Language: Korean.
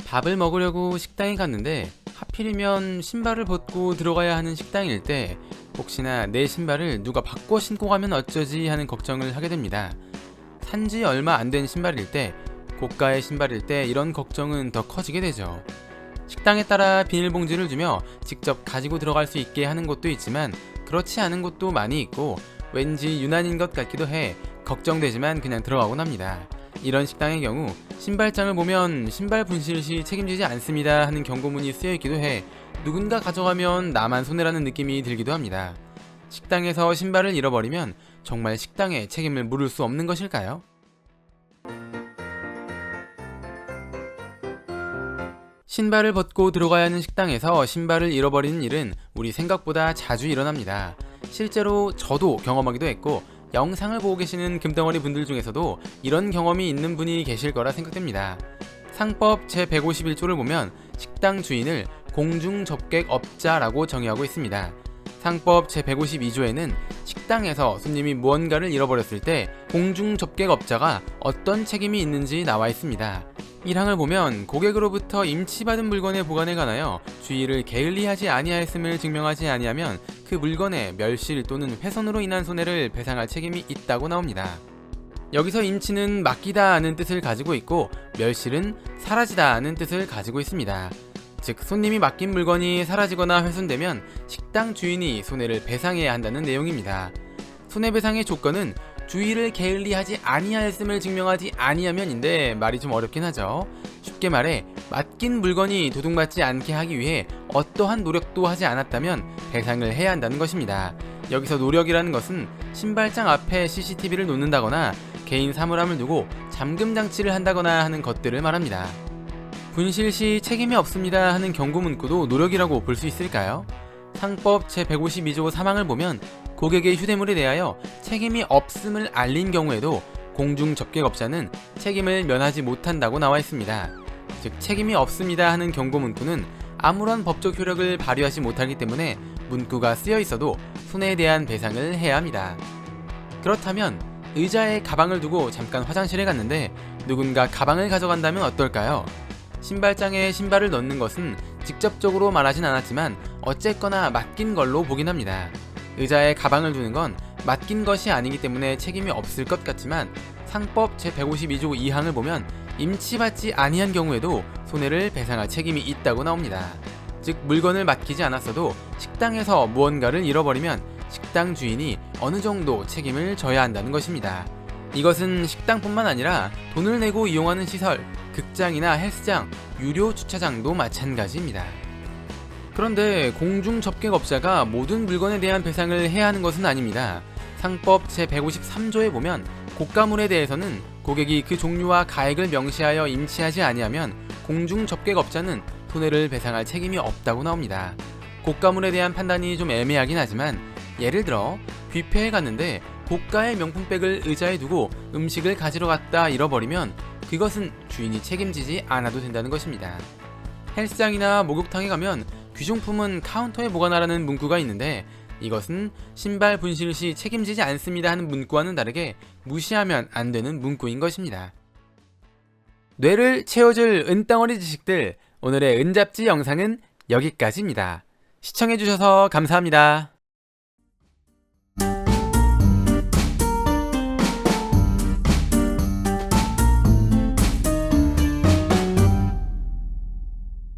밥을 먹으려고 식당에 갔는데 하필이면 신발을 벗고 들어가야 하는 식당일 때 혹시나 내 신발을 누가 바꿔 신고 가면 어쩌지 하는 걱정을 하게 됩니다. 산지 얼마 안 된 신발일 때, 고가의 신발일 때 이런 걱정은 더 커지게 되죠. 식당에 따라 비닐봉지를 주며 직접 가지고 들어갈 수 있게 하는 곳도 있지만 그렇지 않은 곳도 많이 있고 왠지 유난인 것 같기도 해 걱정되지만 그냥 들어가곤 합니다. 이런 식당의 경우 신발장을 보면 신발 분실 시 책임지지 않습니다 하는 경고문이 쓰여 있기도 해 누군가 가져가면 나만 손해라는 느낌이 들기도 합니다. 식당에서 신발을 잃어버리면 정말 식당에 책임을 물을 수 없는 것일까요? 신발을 벗고 들어가야 하는 식당에서 신발을 잃어버리는 일은 우리 생각보다 자주 일어납니다. 실제로 저도 경험하기도 했고 영상을 보고 계시는 금덩어리 분들 중에서도 이런 경험이 있는 분이 계실 거라 생각됩니다. 상법 제151조를 보면 식당 주인을 공중접객업자라고 정의하고 있습니다. 상법 제152조에는 식당에서 손님이 무언가를 잃어버렸을 때 공중접객업자가 어떤 책임이 있는지 나와 있습니다. 1항을 보면 고객으로부터 임치받은 물건의 보관에 관하여 주의를 게을리하지 아니하였음을 증명하지 아니하면 그 물건의 멸실 또는 훼손으로 인한 손해를 배상할 책임이 있다고 나옵니다. 여기서 임치는 맡기다는 뜻을 가지고 있고 멸실은 사라지다는 뜻을 가지고 있습니다. 즉 손님이 맡긴 물건이 사라지거나 훼손되면 식당 주인이 손해를 배상해야 한다는 내용입니다. 손해배상의 조건은 주의를 게을리하지 아니하였음을 증명하지 아니하면인데 말이 좀 어렵긴 하죠. 쉽게 말해 맡긴 물건이 도둑맞지 않게 하기 위해 어떠한 노력도 하지 않았다면 배상을 해야 한다는 것입니다. 여기서 노력이라는 것은 신발장 앞에 CCTV를 놓는다거나 개인 사물함을 두고 잠금 장치를 한다거나 하는 것들을 말합니다. 분실 시 책임이 없습니다 하는 경고 문구도 노력이라고 볼 수 있을까요? 상법 제152조 3항을 보면 고객의 휴대물에 대하여 책임이 없음을 알린 경우에도 공중접객업자는 책임을 면하지 못한다고 나와 있습니다. 즉 책임이 없습니다 하는 경고 문구는 아무런 법적 효력을 발휘하지 못하기 때문에 문구가 쓰여 있어도 손해에 대한 배상을 해야 합니다. 그렇다면 의자에 가방을 두고 잠깐 화장실에 갔는데 누군가 가방을 가져간다면 어떨까요? 신발장에 신발을 넣는 것은 직접적으로 말하진 않았지만 어쨌거나 맡긴 걸로 보긴 합니다. 의자에 가방을 두는 건 맡긴 것이 아니기 때문에 책임이 없을 것 같지만 상법 제152조 2항을 보면 임치받지 아니한 경우에도 손해를 배상할 책임이 있다고 나옵니다. 즉 물건을 맡기지 않았어도 식당에서 무언가를 잃어버리면 식당 주인이 어느 정도 책임을 져야 한다는 것입니다. 이것은 식당뿐만 아니라 돈을 내고 이용하는 시설, 극장이나 헬스장, 유료 주차장도 마찬가지입니다. 그런데 공중접객업자가 모든 물건에 대한 배상을 해야 하는 것은 아닙니다. 상법 제153조에 보면 고가물에 대해서는 고객이 그 종류와 가액을 명시하여 임치하지 아니하면 공중접객업자는 손해를 배상할 책임이 없다고 나옵니다. 고가물에 대한 판단이 좀 애매하긴 하지만 예를 들어 뷔페에 갔는데 고가의 명품백을 의자에 두고 음식을 가지러 갔다 잃어버리면 그것은 주인이 책임지지 않아도 된다는 것입니다. 헬스장이나 목욕탕에 가면 귀중품은 카운터에 보관하라는 문구가 있는데 이것은 신발 분실 시 책임지지 않습니다 하는 문구와는 다르게 무시하면 안 되는 문구인 것입니다. 뇌를 채워줄 은덩어리 지식들, 오늘의 은잡지 영상은 여기까지입니다. 시청해주셔서 감사합니다.